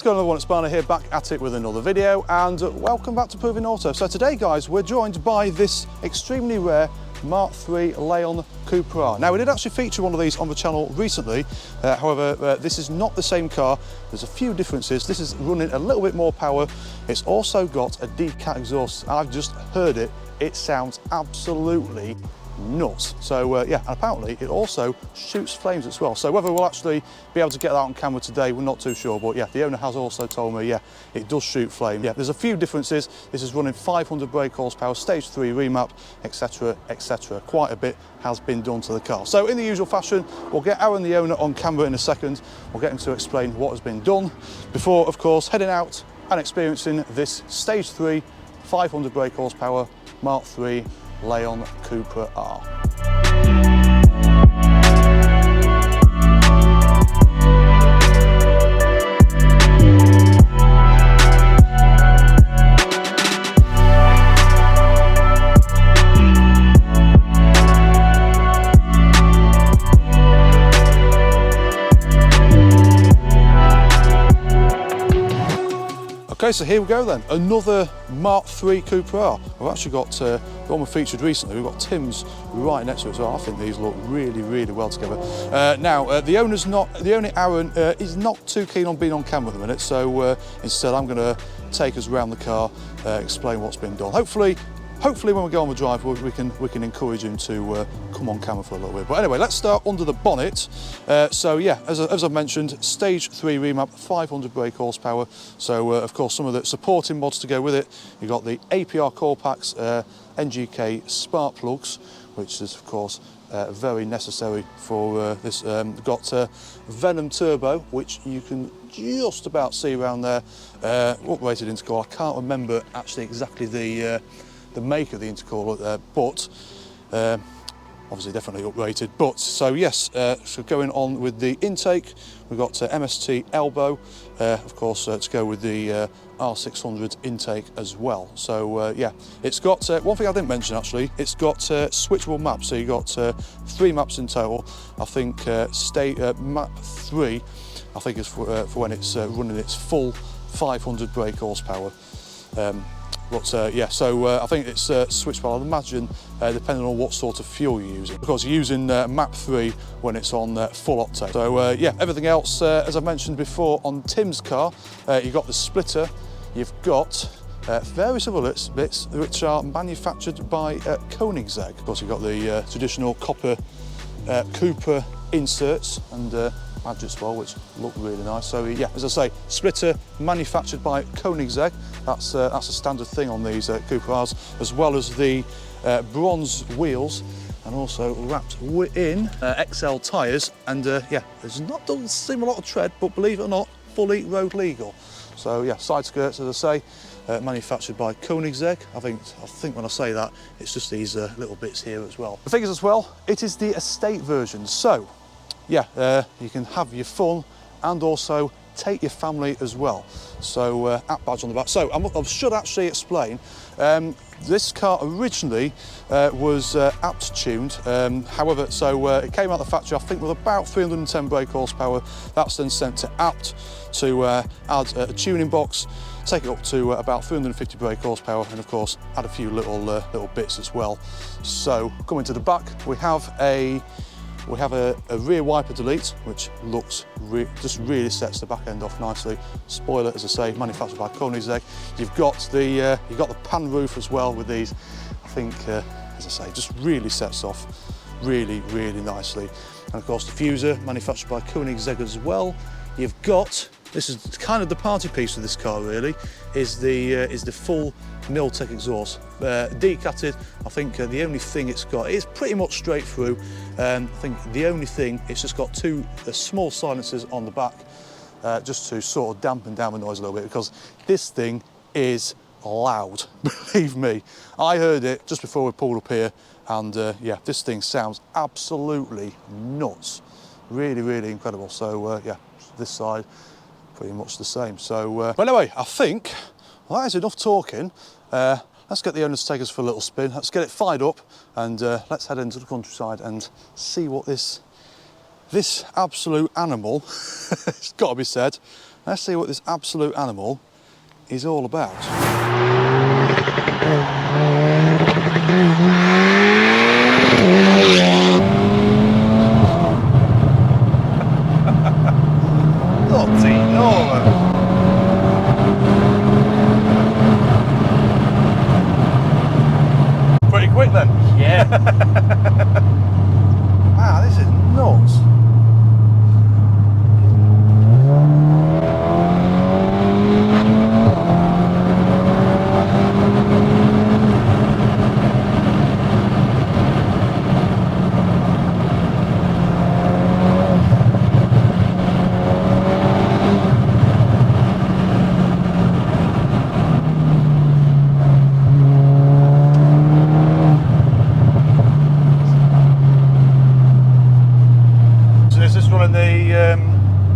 got another one at Spanner here, back at it with another video, and welcome back to Proving Auto. So today, guys, we're joined by this extremely rare Mk3 Leon Cupra R. Now, we did actually feature one of these on the channel recently, however, this is not the same car. There's a few differences. This is running a little bit more power. It's also got a decat exhaust. I've just heard it. It sounds absolutely nuts. So yeah, and apparently it also shoots flames as well. So whether we'll actually be able to get that on camera today, we're not too sure, but yeah, the owner has also told me, yeah, it does shoot flame. Yeah, there's a few differences. This is running 500 brake horsepower, stage 3 remap, etc, etc. Quite a bit has been done to the car. So in the usual fashion, we'll get Aaron, the owner, on camera in a second. We'll get him to explain what has been done before, of course, heading out and experiencing this stage 3 500 brake horsepower Mk3 Leon Cupra R. Okay, so here we go then, another Mk3 Cupra R. We've actually got the one we featured recently. We've got Tim's right next to it, so I think these look really, really well together. Now, the owner Aaron is not too keen on being on camera at the minute, so instead I'm going to take us around the car, explain what's been done. Hopefully when we go on the drive, we can encourage him to come on camera for a little bit. But anyway, let's start under the bonnet. So yeah, as I've mentioned, stage 3 remap, 500 brake horsepower. So of course, some of the supporting mods to go with it. You've got the APR core packs, NGK spark plugs, which is of course very necessary for this. Got Venom turbo, which you can just about see around there. Uprated intercooler. I can't remember actually exactly the make of the intercooler, but obviously definitely uprated. But so yes, so going on with the intake, we've got MST elbow, of course, to go with the R600 intake as well. So yeah, it's got one thing I didn't mention actually. It's got switchable maps. So you got 3 maps in total. I think map 3, I think is for when it's running its full 500 brake horsepower. But yeah, so I think it's switchable, I'd imagine, depending on what sort of fuel you're using. Of course, you're using map 3 when it's on full octane. So yeah, everything else, as I mentioned before, on Tim's car, you've got the splitter, you've got various other bits which are manufactured by Koenigsegg. Of course, you've got the traditional copper Cupra inserts and badge as well, which look really nice. So yeah, as I say, splitter manufactured by Koenigsegg. That's a standard thing on these Cupra Rs, as well as the bronze wheels, and also wrapped in XL tyres. And yeah, doesn't seem a lot of tread, but believe it or not, fully road legal. So yeah, side skirts, as I say, manufactured by Koenigsegg. I think when I say that, it's just these little bits here as well. The figures as well, it is the estate version. So yeah, you can have your fun and also take your family as well. So app badge on the back. So I should actually explain, this car originally was apt tuned. However, so it came out of the factory, I think, with about 310 brake horsepower. That's then sent to apt to add a tuning box, take it up to about 350 brake horsepower, and of course add a few little bits as well. So coming to the back, we have a rear wiper delete, which looks just really sets the back end off nicely. Spoiler, as I say, manufactured by Koenigsegg. You've got the pan roof as well with these. I think, as I say, just really sets off really, really nicely. And of course, the diffuser manufactured by Koenigsegg as well. You've got, this is kind of the party piece of this car really, is the full Milltek exhaust. Decatted, I think the only thing it's got, it's pretty much straight through. I think the only thing, it's just got 2 small silencers on the back, just to sort of dampen down the noise a little bit, because this thing is loud, believe me. I heard it just before we pulled up here, and yeah, this thing sounds absolutely nuts. Really, really incredible. So yeah, this side, pretty much the same. So, but anyway, I think that is enough talking. Let's get the owner to take us for a little spin. Let's get it fired up, and let's head into the countryside and see what this absolute animal, it's got to be said, Let's see what this absolute animal is all about. Bloody Norman! Pretty quick then? Yeah. Wow, this is nuts.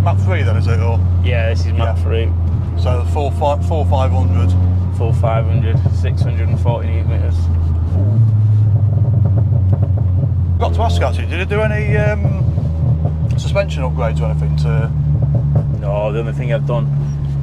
Mk3 then, is it? Or? Yeah, this is Mk3. So the full 500. Full 500, 640 Newton meters. Got to ask actually, did it do any suspension upgrades or anything to? No, the only thing I've done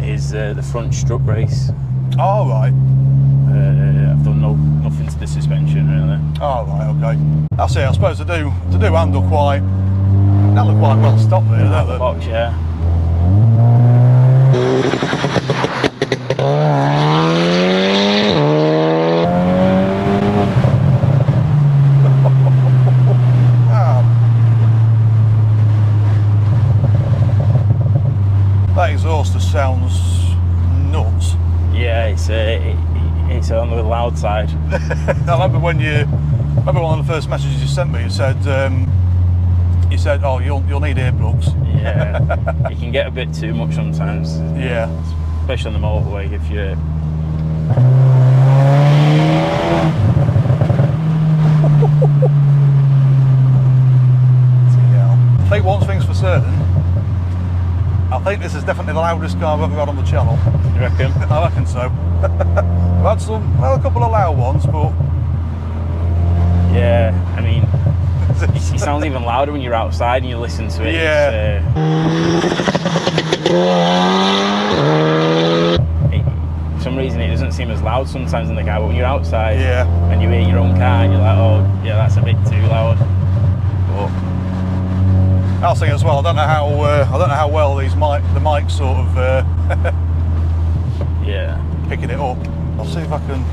is the front strut brace. Oh right. I've done nothing to the suspension really. Oh right, okay. That's it. I suppose they do handle quite. They look quite well stopped really, don't they? Box, yeah. That exhaust just sounds nuts. Yeah, it's on the loud side. I remember one of the first messages you sent me. You said, "Oh, you'll need earplugs." Yeah, it can get a bit too much sometimes. Yeah, especially on the motorway if you. I think one thing's for certain. I think this is definitely the loudest car I've ever had on the channel. You reckon? I reckon so. We've had a couple of loud ones, but yeah, I mean. It sounds even louder when you're outside and you listen to it. Yeah. For some reason it doesn't seem as loud sometimes in the car, but when you're outside and you hear your own car and you're like, oh yeah, that's a bit too loud. But I was thinking as well, I don't know how well the mics sort of yeah, picking it up. I'll see if I can.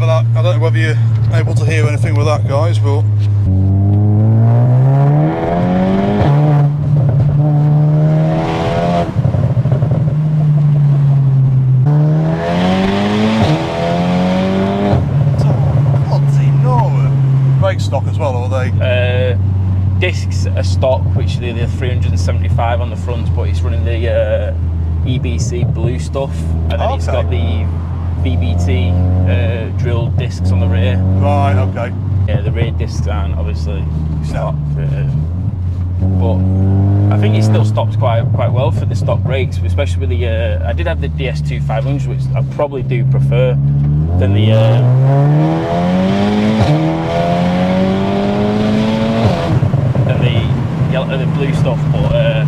I don't know whether you're able to hear anything with that, guys, but brake stock as well, or are they? Discs are stock, which are the 375 on the front, but it's running the EBC blue stuff, and then it's got the BBT drilled discs on the rear. Right, okay. Yeah, the rear discs aren't obviously stock, but I think it still stops quite well for the stock brakes, especially with the. I did have the DS2 500, which I probably do prefer than the. The blue stuff, but I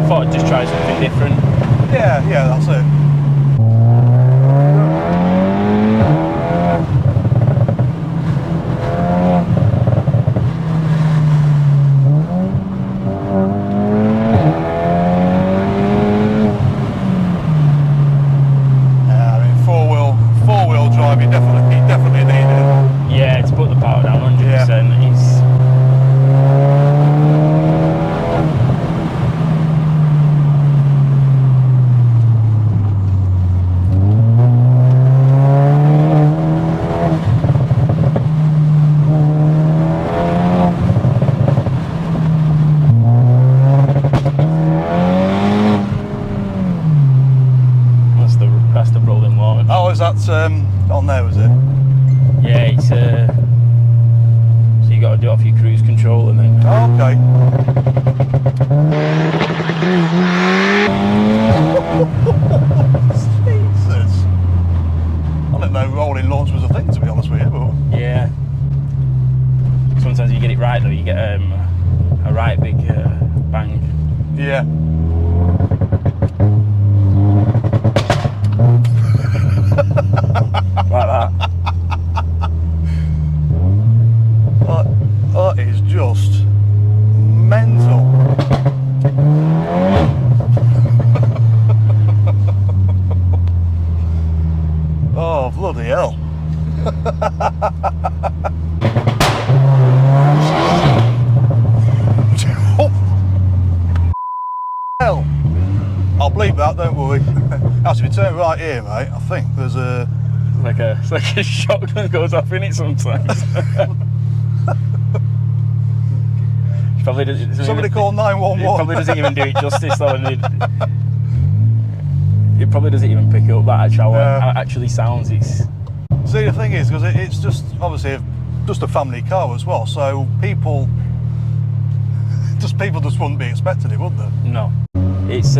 thought I'd just try something different. Yeah, that's it. Yeah, I mean four-wheel drive, you definitely need it. Yeah, to put the power down 100%. That's the rolling launch. Oh, is that on there, was it? Yeah, it's so you got to do it off your cruise control and then. Oh, okay. Yeah. Like that. That is just mental. Oh, bloody hell. Hell. I'll bleep that, don't worry. Actually, if you turn right here, mate, I think there's a... It's like a shotgun goes off in it sometimes. Somebody call 911. It probably doesn't even do it justice though. It probably doesn't even pick up that how it actually sounds. See, the thing is, because it's just obviously just a family car as well, so people just wouldn't be expecting it, would they? No, it's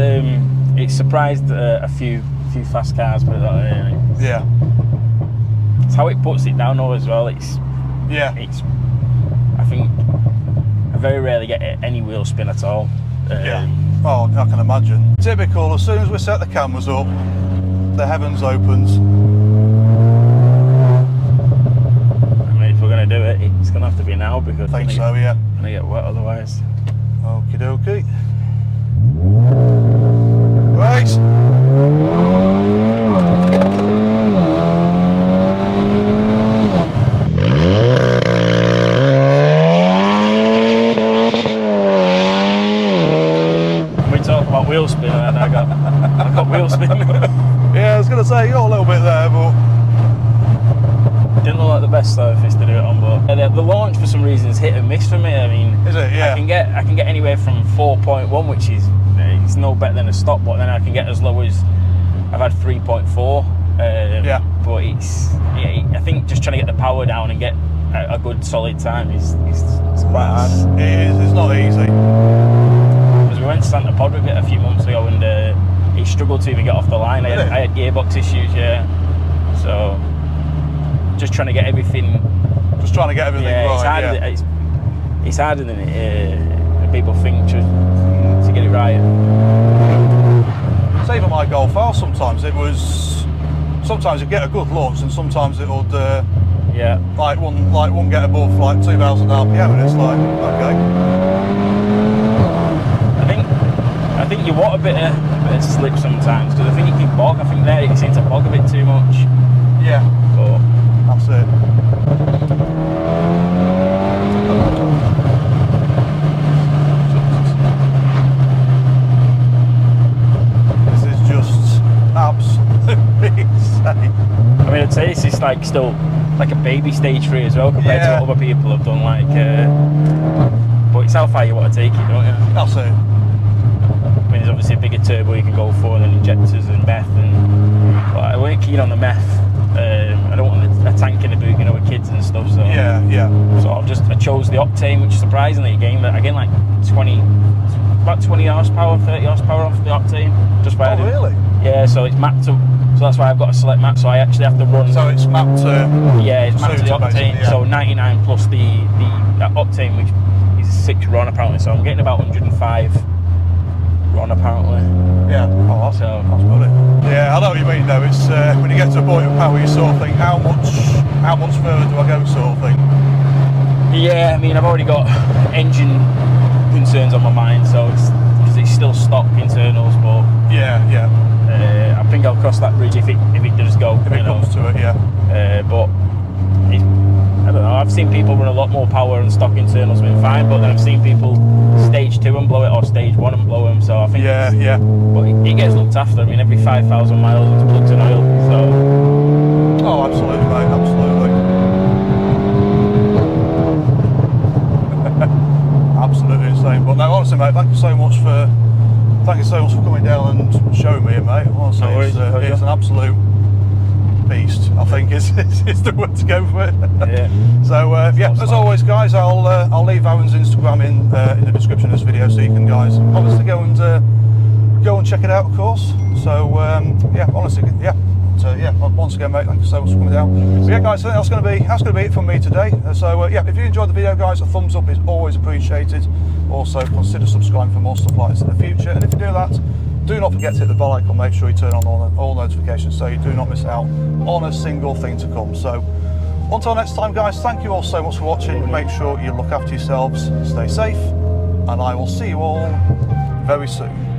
surprised a few fast cars, put it that way. Yeah. It's how it puts it down though as well. I think I very rarely get any wheel spin at all. Yeah. Oh, I can imagine. Typical, as soon as we set the cameras up, the heavens opens. I mean, if we're going to do it, it's going to have to be now because I think so, yeah. Going to get wet otherwise. Okie dokie. Right. Wheel spin, and I got wheel spin. Yeah, I was going to say, you got a little bit there, but didn't look like the best surface to do it on. But the launch for some reason is hit and miss for me. I mean, is it? Yeah. I can get anywhere from 4.1, which is it's no better than a stop, but then I can get as low as I've had 3.4. Yeah. But I think just trying to get the power down and get a good solid time is quite hard. It is. It's not easy. We went to Santa Pod with it a few months ago and it struggled to even get off the line. I had gearbox issues, yeah. So just trying to get everything. Just trying to get everything right. It's harder than people think to get it right. Say for my Golf R, sometimes you get a good launch and sometimes it would like one get above like 2,000 RPM and it's like okay. I think you want a bit of slip sometimes because I think you can bog. I think there it seems to bog a bit too much. Yeah. But that's it. This is just absolutely insane. I mean, I'd say this is like still like a baby stage 3 as well compared to what other people have done. Like, but it's how far you want to take it, don't you? That's it. I mean, there's obviously a bigger turbo you can go for, and then injectors and meth. But I weren't keen on the meth. I don't want a tank in the boot, with kids and stuff. So yeah. So I chose the Octane, which surprisingly again like about 20 horsepower, 30 horsepower off the Octane. Just by adding. Really? Yeah. So it's mapped to. So that's why I've got a select map. So I actually have to run. So it's mapped to. Yeah, it's mapped to the Octane. Yeah. So 99 plus the Octane, which is 6 RON apparently. So I'm getting about 105. RON apparently. Yeah. Oh, that's good. Yeah, I know what you mean though. It's when you get to a point of power, you sort of think, how much further do I go, sort of thing. Yeah, I mean, I've already got engine concerns on my mind, so because it's still stock internals, but yeah. I think I'll cross that bridge if it does go. If it comes to it, yeah. But I don't know. I've seen people run a lot more power and stock internals been fine, but then I've seen people stage 2 and blow it or stage 1 and blow them. So I think yeah. But it gets looked after. I mean, every 5,000 miles it's plugged in oil. So. Oh, absolutely, mate. Absolutely. Absolutely insane. But no, honestly, mate, thank you so much for coming down and showing me it, mate. Honestly, it's an absolute beast. I think is the word to go for it. Yeah. So as always, guys, I'll leave Aaron's Instagram in the description of this video, so you can guys obviously go and check it out, of course. So honestly, yeah, once again, mate, thank you so much for coming down. But yeah, guys, I think that's going to be it from me today. So yeah, if you enjoyed the video, guys, a thumbs up is always appreciated. Also, consider subscribing for more stuff like this in the future. And if you do that, do not forget to hit the bell icon. Make sure you turn on all notifications so you do not miss out on a single thing to come. So until next time, guys, thank you all so much for watching. Make sure you look after yourselves, stay safe, and I will see you all very soon.